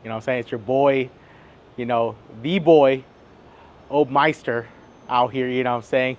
You know what I'm saying? It's your boy, you know, the boy, Obmeister out here, you know what I'm saying?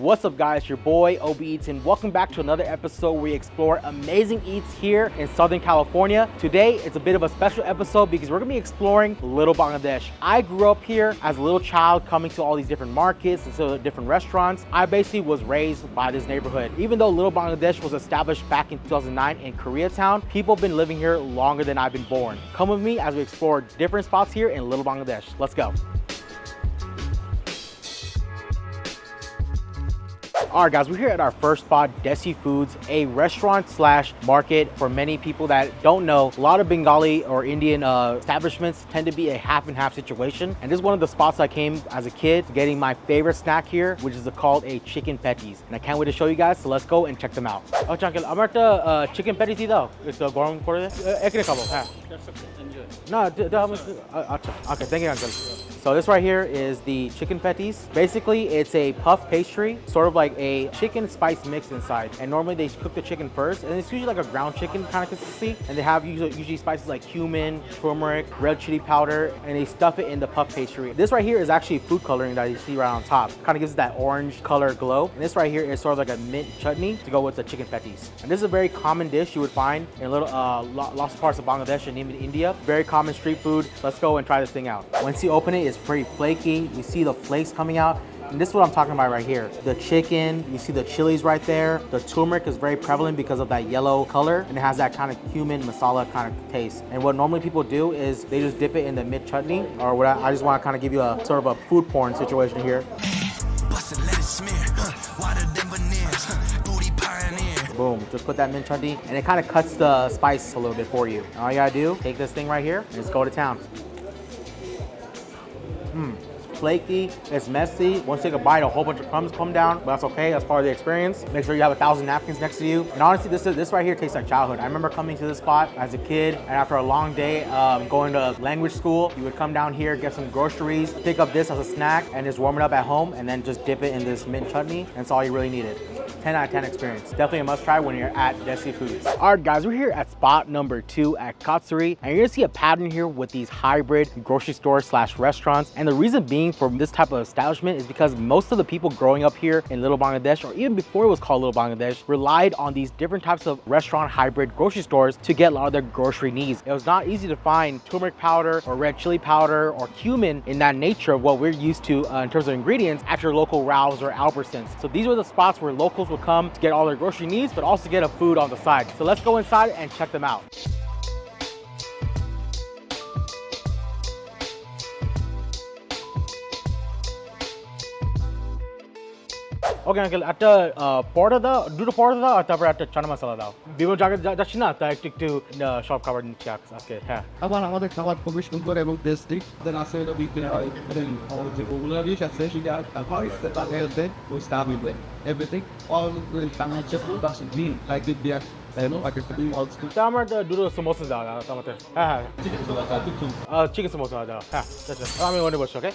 What's up guys, your boy OB Eats, and welcome back to another episode where we explore amazing eats here in Southern California. Today it's a bit of a special episode because we're gonna be exploring Little Bangladesh. I grew up here as a little child, coming to all these different markets and so different restaurants. I basically was raised by this neighborhood. Even though Little Bangladesh was established back in 2009 in Koreatown, people have been living here longer than I've been born. Come with me as we explore different spots here in Little Bangladesh. Let's go. All right guys, we're here at our first spot, Desi Foods, a restaurant slash market. For many people that don't know, a lot of Bengali or Indian establishments tend to be a half and half situation. And this is one of the spots I came as a kid getting my favorite snack here, which is called a chicken patties. And I can't wait to show you guys, so let's go and check them out. Oh, Uncle, আমার একটা chicken patties দিও, একটু গরম করে এখানে খাবো, হ্যাঁ। No, okay, thank you, Uncle. So this right here is the chicken patties. Basically, it's a puff pastry, sort of like a chicken spice mix inside. And normally they cook the chicken first, and it's usually like a ground chicken kind of consistency. And they have usually spices like cumin, turmeric, red chili powder, and they stuff it in the puff pastry. This right here is actually food coloring that you see right on top. Kind of gives it that orange color glow. And this right here is sort of like a mint chutney to go with the chicken patties. And this is a very common dish you would find in lots of parts of Bangladesh and even India. Very common street food. Let's go and try this thing out. Once you open it, it's pretty flaky. You see the flakes coming out. And this is what I'm talking about right here. The chicken, you see the chilies right there. The turmeric is very prevalent because of that yellow color, and it has that kind of cumin masala kind of taste. And what normally people do is they just dip it in the mint chutney, or what I just want to kind of give you a sort of a food porn situation here. Boom, just put that mint chutney, and it kind of cuts the spice a little bit for you. And all you gotta do, take this thing right here, and just go to town. Flaky, it's messy. Once you take a bite, a whole bunch of crumbs come down, but that's okay, that's part of the experience. Make sure you have 1,000 napkins next to you. And honestly, this right here tastes like childhood. I remember coming to this spot as a kid, and after a long day going to language school, you would come down here, get some groceries, pick up this as a snack, and just warm it up at home, and then just dip it in this mint chutney, and that's all you really needed. 10 out of 10 experience. Definitely a must try when you're at Desi Foods. All right guys, we're here at spot number 2 at Katsuri, and you're gonna see a pattern here with these hybrid grocery stores slash restaurants. And the reason being for this type of establishment is because most of the people growing up here in Little Bangladesh, or even before it was called Little Bangladesh, relied on these different types of restaurant hybrid grocery stores to get a lot of their grocery needs. It was not easy to find turmeric powder or red chili powder or cumin in that nature of what we're used to in terms of ingredients at your local Ralph's or Albertsons. So these were the spots where locals would come to get all their grocery needs, but also get a food on the side. So let's go inside and check them out. Okay uncle একটা পরোটা দাও, দুটো পরোটা দাও, আর তারপর একটা চানা মশলা দাও। বিভিন্ন জায়গায় যাচ্ছি না, তাই একটু একটু সব খাবার নিচ্ছি আজকে। হ্যাঁ, আবার আমাদের খাবার খুবই সুন্দর এবং টেস্টি। দেন আছে হলো বিক্রি হয় যে পপুলার ডিশ আছে সেটা হয় তাদের হচ্ছে ওই স্টাফ উইথ এভরিথিং অল বাংলাদেশের ফুড আছে মিন লাইক উইথ বিয়ার তা আমার দুটো সমোসা দাও আমাদের। হ্যাঁ হ্যাঁ, চিকেন সমোসা দাও। হ্যাঁ, আমি মনে বসছি। ওকে।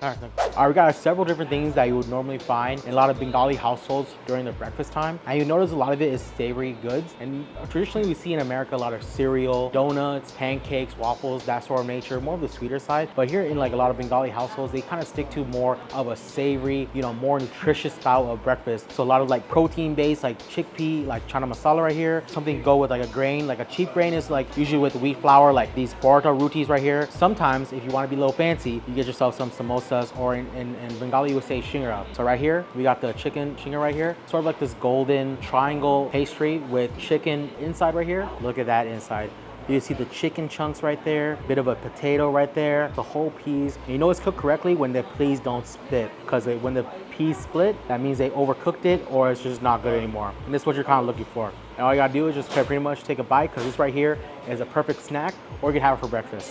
Alright, we got several different things that you would normally find in a lot of Bengali households during their breakfast time. And you notice a lot of it is savory goods. And traditionally we see in America a lot of cereal, donuts, pancakes, waffles, that sort of nature, more of the sweeter side. But here in like a lot of Bengali households, they kind of stick to more of a savory, you know, more nutritious style of breakfast. So a lot of like protein based, like chickpea, like chana masala right here. Something go with like a grain, like a cheap grain is like usually with wheat flour, like these paratha rotis right here. Sometimes if you want to be a little fancy, you get yourself some samosas, or in Bengali you would say shingra. So right here, we got the chicken shingra right here. Sort of like this golden triangle pastry with chicken inside right here. Look at that inside. You see the chicken chunks right there, bit of a potato right there, the whole peas. And you know it's cooked correctly when the peas don't split, because when the peas split, that means they overcooked it or it's just not good anymore. And this is what you're kind of looking for. And all you gotta do is just pretty much take a bite, because this right here is a perfect snack, or you can have it for breakfast.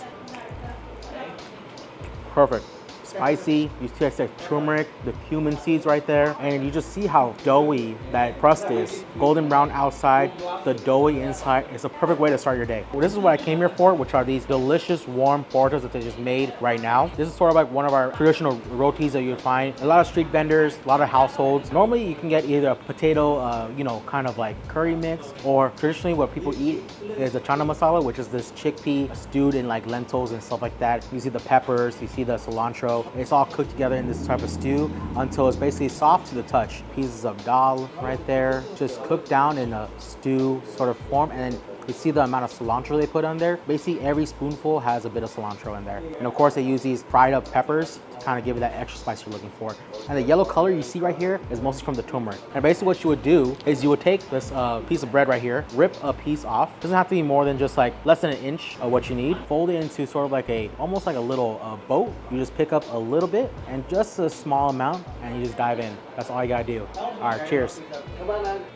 Perfect. spicy. You taste the turmeric, the cumin seeds right there. And you just see how doughy that crust is. Golden brown outside, the doughy inside. It's a perfect way to start your day. Well, this is what I came here for, which are these delicious warm portas that they just made right now. This is sort of like one of our traditional rotis that you'll find. A lot of street vendors, a lot of households. Normally you can get either a potato, you know, kind of like curry mix, or traditionally what people eat is the chana masala, which is this chickpea stewed in like lentils and stuff like that. You see the peppers, you see the cilantro. It's all cooked together in this type of stew until it's basically soft to the touch. Pieces of dal right there, just cooked down in a stew sort of form, and then you see the amount of cilantro they put on there. Basically, every spoonful has a bit of cilantro in there. And of course, they use these fried up peppers to kind of give it that extra spice you're looking for. And the yellow color you see right here is mostly from the turmeric. And basically what you would do is you would take this piece of bread right here, rip a piece off. It doesn't have to be more than just like less than an inch of what you need. Fold it into sort of like almost like a little boat. You just pick up a little bit and just a small amount and you just dive in. That's all you gotta do. All right, cheers.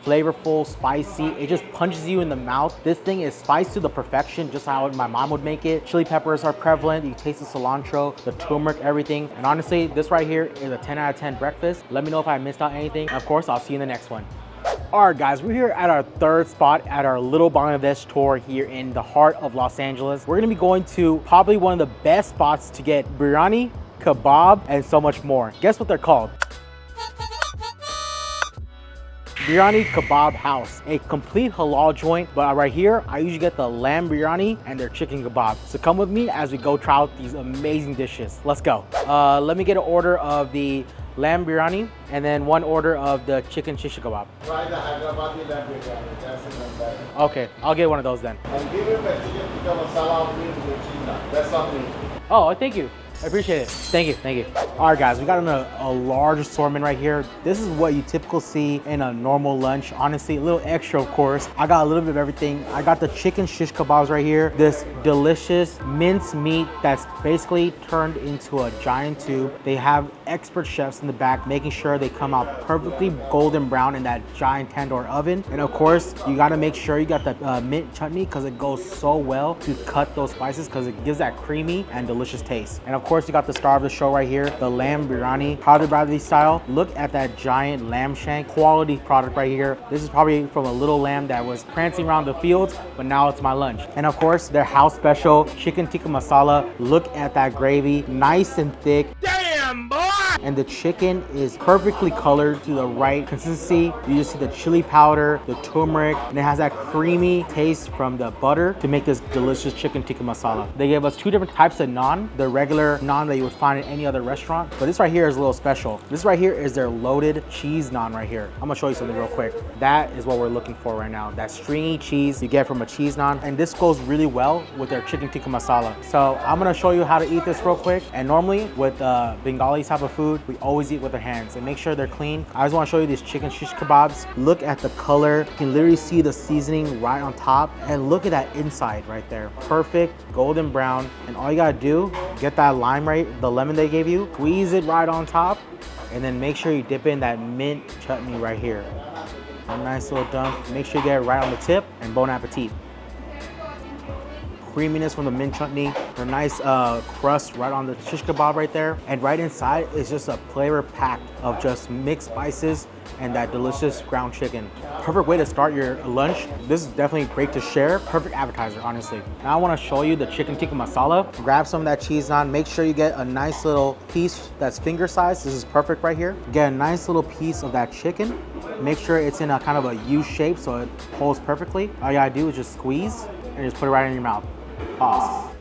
Flavorful, spicy, it just punches you in the mouth. This thing is spiced to the perfection, just how my mom would make it. Chili peppers are prevalent. You taste the cilantro, the turmeric, everything. And honestly, this right here is a 10 out of 10 breakfast. Let me know if I missed out anything. Of course, I'll see you in the next one. All right, guys, we're here at our third spot at our little Bangladesh tour here in the heart of Los Angeles. We're gonna be going to probably one of the best spots to get biryani, kebab, and so much more. Guess what they're called? Biryani Kebab House, a complete halal joint, but right here, I usually get the lamb biryani and their chicken kebab. So come with me as we go try out these amazing dishes. Let's go. Let me get an order of the lamb biryani and then one order of the chicken shish kebab. Try the Hyderabadi lamb biryani. That's the one better. Okay, I'll get one of those then. And give him a chicken tikka masala with cheese. That's on me. Oh, thank you. I appreciate it. Thank you, thank you. All right, guys, we got a large assortment right here. This is what you typically see in a normal lunch. Honestly, a little extra, of course. I got a little bit of everything. I got the chicken shish kebabs right here. This delicious minced meat that's basically turned into a giant tube. They have expert chefs in the back making sure they come out perfectly golden brown in that giant tandoor oven. And of course, you gotta make sure you got the mint chutney because it goes so well to cut those spices because it gives that creamy and delicious taste. And of course, you got the star of the show right here, the lamb biryani, Hyderabadi style. Look at that giant lamb shank, quality product right here. This is probably from a little lamb that was prancing around the fields, but now it's my lunch. And of course, their house special chicken tikka masala. Look at that gravy, nice and thick. Damn, boy! And the chicken is perfectly colored to the right consistency. You just see the chili powder, the turmeric, and it has that creamy taste from the butter to make this delicious chicken tikka masala. They gave us two different types of naan. The regular naan that you would find in any other restaurant, but this right here is a little special. This right here is their loaded cheese naan right here. I'm gonna show you something real quick. That is what we're looking for right now. That stringy cheese you get from a cheese naan, and this goes really well with their chicken tikka masala. So I'm gonna show you how to eat this real quick. And normally with Bengali type of food, we always eat with our hands and make sure they're clean. I just wanna show you these chicken shish kebabs. Look at the color. You can literally see the seasoning right on top, and look at that inside right there. Perfect golden brown. And all you gotta do, get that lime right, the lemon they gave you, squeeze it right on top, and then make sure you dip in that mint chutney right here. A nice little dunk. Make sure you get it right on the tip, and bon appetit. Creaminess from the mint chutney, the nice crust right on the shish kebab right there, and right inside is just a flavor pack of just mixed spices and that delicious ground chicken. Perfect way to start your lunch. This is definitely great to share. Perfect appetizer, honestly. Now I want to show you the chicken tikka masala. Grab some of that cheese naan. Make sure you get a nice little piece that's finger size. This is perfect right here. Get a nice little piece of that chicken. Make sure it's in a kind of a U shape so it holds perfectly. All you gotta do is just squeeze and just put it right in your mouth. Pause.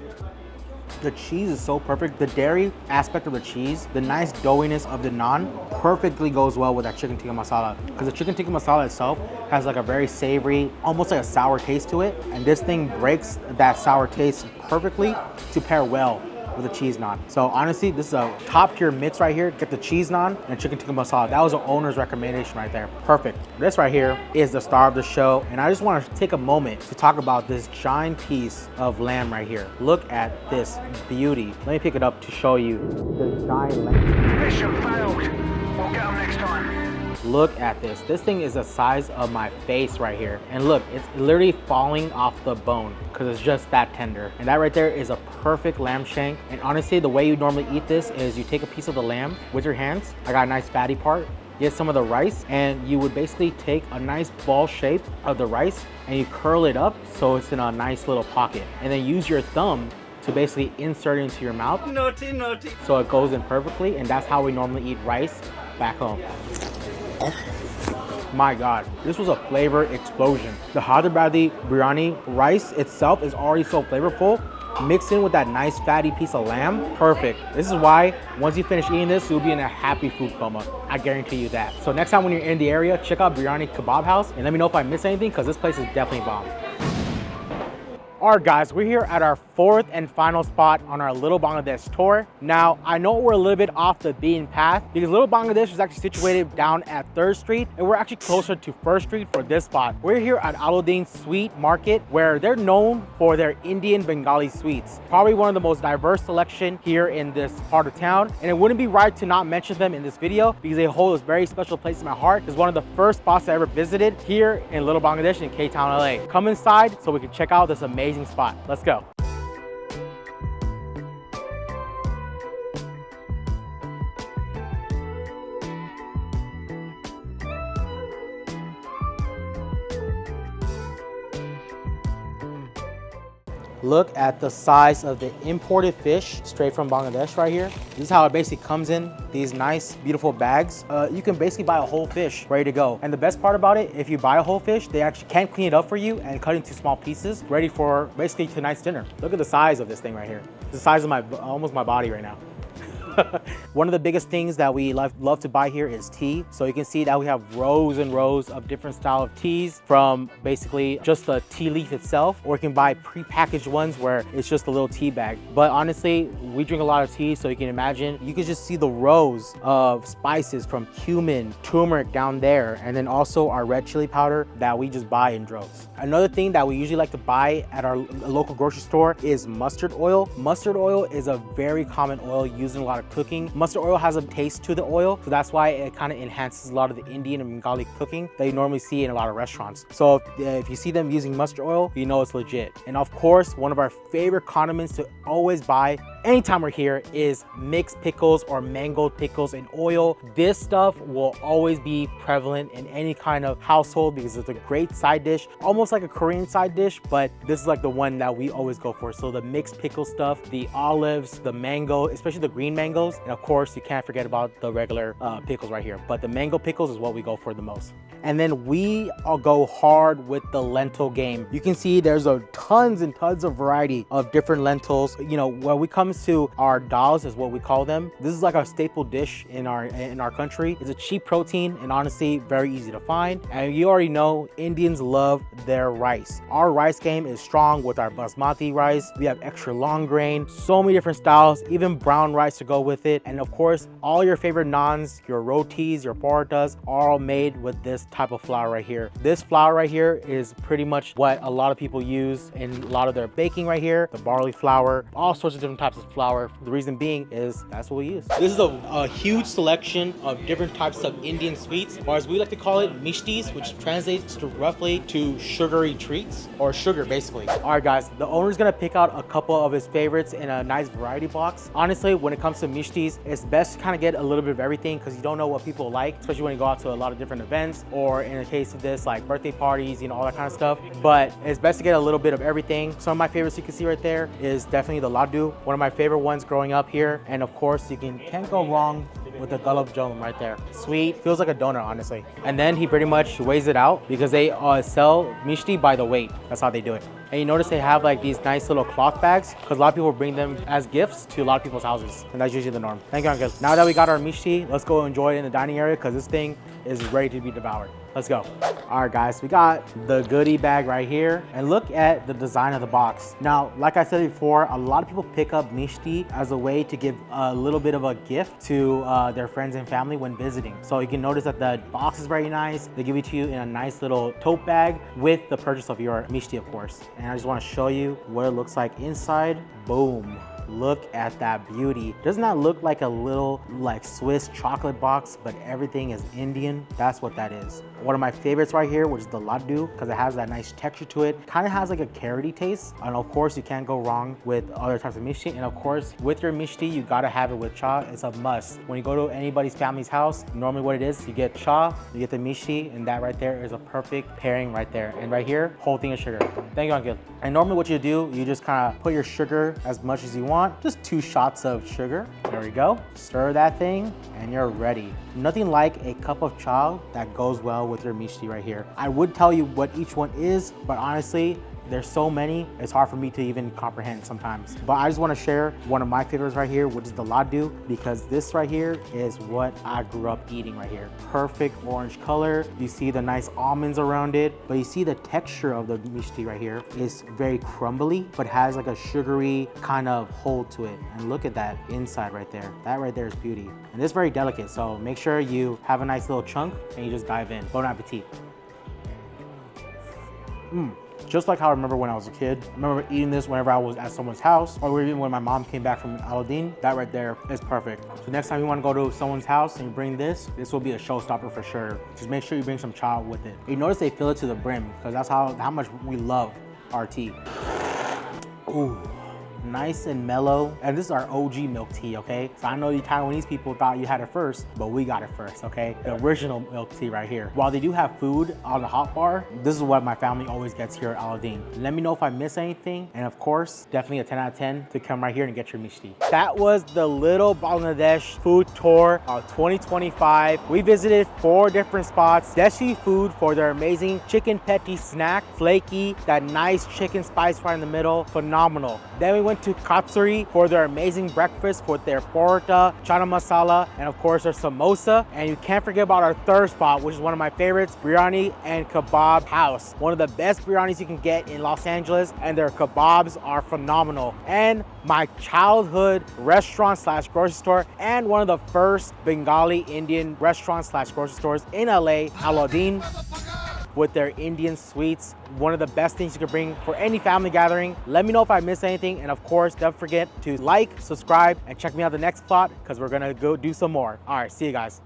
The cheese is so perfect. The dairy aspect of the cheese, the nice doughiness of the naan perfectly goes well with that chicken tikka masala. Because the chicken tikka masala itself has like a very savory, almost like a sour taste to it. And this thing breaks that sour taste perfectly to pair well with a cheese naan. So honestly, this is a top tier mix right here. Get the cheese naan and chicken tikka masala. That was the owner's recommendation right there. Perfect. This right here is the star of the show. And I just want to take a moment to talk about this giant piece of lamb right here. Look at this beauty. Let me pick it up to show you this giant lamb. Mission failed. We'll get them next time. Look at this. This thing is the size of my face right here. And look, it's literally falling off the bone because it's just that tender. And that right there is a perfect lamb shank. And honestly, the way you normally eat this is you take a piece of the lamb with your hands. I got a nice fatty part. Get some of the rice, and you would basically take a nice ball shape of the rice and you curl it up so it's in a nice little pocket. And then use your thumb to basically insert it into your mouth. Naughty, naughty. So it goes in perfectly, and that's how we normally eat rice back home. My God, this was a flavor explosion. The Hyderabadi biryani rice itself is already so flavorful. Mixed in with that nice fatty piece of lamb, perfect. This is why once you finish eating this, you'll be in a happy food coma. I guarantee you that. So next time when you're in the area, check out Biryani Kebab House and let me know if I missed anything, because this place is definitely bomb. All right, guys, we're here at our fourth and final spot on our Little Bangladesh tour. Now, I know we're a little bit off the beaten path because Little Bangladesh is actually situated down at 3rd Street, and we're actually closer to 1st Street for this spot. We're here at Aladin Sweet Market, where they're known for their Indian Bengali sweets. Probably one of the most diverse selection here in this part of town, and it wouldn't be right to not mention them in this video because they hold a very special place in my heart. It's one of the first spots I ever visited here in Little Bangladesh in K-Town, LA. Come inside so we can check out this amazing spot. Let's go. Look at the size of the imported fish straight from Bangladesh right here. This is how it basically comes in these nice, beautiful bags. You can basically buy a whole fish ready to go. And the best part about it, if you buy a whole fish, they actually can clean it up for you and cut into small pieces, ready for basically tonight's dinner. Look at the size of this thing right here. It's the size of almost my body right now. One of the biggest things that we love to buy here is tea. So you can see that we have rows and rows of different style of teas, from basically just the tea leaf itself, or you can buy pre-packaged ones where it's just a little tea bag. But honestly, we drink a lot of tea, so you can imagine, you can just see the rows of spices from cumin, turmeric down there, and then also our red chili powder that we just buy in droves. Another thing that we usually like to buy at our local grocery store is mustard oil. Mustard oil is a very common oil used in a lot of cooking. Mustard oil has a taste to the oil, so that's why it kind of enhances a lot of the Indian and Bengali cooking that you normally see in a lot of restaurants. So if you see them using mustard oil, you know it's legit. And of course, one of our favorite condiments to always buy anytime we're here is mixed pickles or mango pickles in oil. This stuff will always be prevalent in any kind of household because it's a great side dish, almost like a Korean side dish, but this is like the one that we always go for. So the mixed pickle stuff, the olives, the mango, especially the green mangoes, and of course you can't forget about the regular pickles right here, but the mango pickles is what we go for the most. And then we all go hard with the lentil game. You can see there's tons and tons of variety of different lentils. You know, when it comes to our dals is what we call them. This is like our staple dish in our country. It's a cheap protein and honestly very easy to find. And you already know Indians love their rice. Our rice game is strong with our basmati rice. We have extra long grain, so many different styles, even brown rice to go with it. And of course, all your favorite naans, your rotis, your parathas are all made with this type of flour right here. This flour right here is pretty much what a lot of people use in a lot of their baking right here. The barley flour, all sorts of different types of flour. The reason being is that's what we use. This is a huge selection of different types of Indian sweets, or as we like to call it, mishtis, which translates to roughly to sugary treats, or sugar basically. All right guys, the owner's gonna pick out a couple of his favorites in a nice variety box. Honestly, when it comes to mishtis, it's best to kind of get a little bit of everything because you don't know what people like, especially when you go out to a lot of different events, or in the case of this, like birthday parties, you know, all that kind of stuff. But it's best to get a little bit of everything. Some of my favorites you can see right there is definitely the laddu, one of my favorite ones growing up here. And of course, you can't go wrong with the gulab jamun right there. Sweet, feels like a donut, honestly. And then he pretty much weighs it out because they sell mishti by the weight. That's how they do it. And you notice they have like these nice little cloth bags because a lot of people bring them as gifts to a lot of people's houses. And that's usually the norm. Thank you, Uncle. Now that we got our mishti, let's go enjoy it in the dining area because this thing is ready to be devoured. Let's go. All right, guys, we got the goodie bag right here. And look at the design of the box. Now, like I said before, a lot of people pick up mishti as a way to give a little bit of a gift to their friends and family when visiting. So you can notice that the box is very nice. They give it to you in a nice little tote bag with the purchase of your mishti, of course. And I just want to show you what it looks like inside. Boom. Look at that beauty. Doesn't that look like a little like Swiss chocolate box, but everything is Indian? That's what that is. One of my favorites right here, which is the laddu, because it has that nice texture to it. Kind of has like a carroty taste. And of course, you can't go wrong with other types of mishti. And of course, with your mishti, you gotta have it with cha. It's a must. When you go to anybody's family's house, normally what it is, you get cha, you get the mishti, and that right there is a perfect pairing right there. And right here, whole thing of sugar. Thank you, Uncle. And normally what you do, you just kind of put your sugar as much as you want. Just 2 shots of sugar. There we go. Stir that thing, and you're ready. Nothing like a cup of cha that goes well with your mishti right here. I would tell you what each one is, but honestly, there's so many, it's hard for me to even comprehend sometimes. But I just want to share one of my favorites right here, which is the laddu, because this right here is what I grew up eating right here. Perfect orange color. You see the nice almonds around it, but you see the texture of the mishti right here is very crumbly, but has like a sugary kind of hold to it. And look at that inside right there. That right there is beauty. And it's very delicate, so make sure you have a nice little chunk and you just dive in. Bon appetit. Just like how I remember when I was a kid. I remember eating this whenever I was at someone's house, or even when my mom came back from Aladin. That right there is perfect. So next time you want to go to someone's house and you bring this will be a showstopper for sure. Just make sure you bring some cha with it. You notice they fill it to the brim, because that's how much we love our tea. Ooh. Nice and mellow. And this is our OG milk tea, okay? So I know you Taiwanese people thought you had it first, but we got it first, okay? The original milk tea right here. While they do have food on the hot bar, this is what my family always gets here at Aladin. Let me know if I miss anything. And of course, definitely a 10 out of 10 to come right here and get your mishti. That was the Little Bangladesh food tour of 2025. We visited 4 different spots. Desi Food for their amazing chicken patty snack, flaky, that nice chicken spice right in the middle, phenomenal. Then we went to Katsuri for their amazing breakfast with their porta, chana masala, and of course their samosa. And you can't forget about our third spot, which is one of my favorites, Biryani and Kebab House. One of the best biryanis you can get in Los Angeles, and their kebabs are phenomenal. And my childhood restaurant slash grocery store, and one of the first Bengali Indian restaurants slash grocery stores in LA, Aladin, with their Indian sweets. One of the best things you can bring for any family gathering. Let me know if I missed anything. And of course, don't forget to like, subscribe, and check me out the next spot, because we're gonna go do some more. All right, see you guys.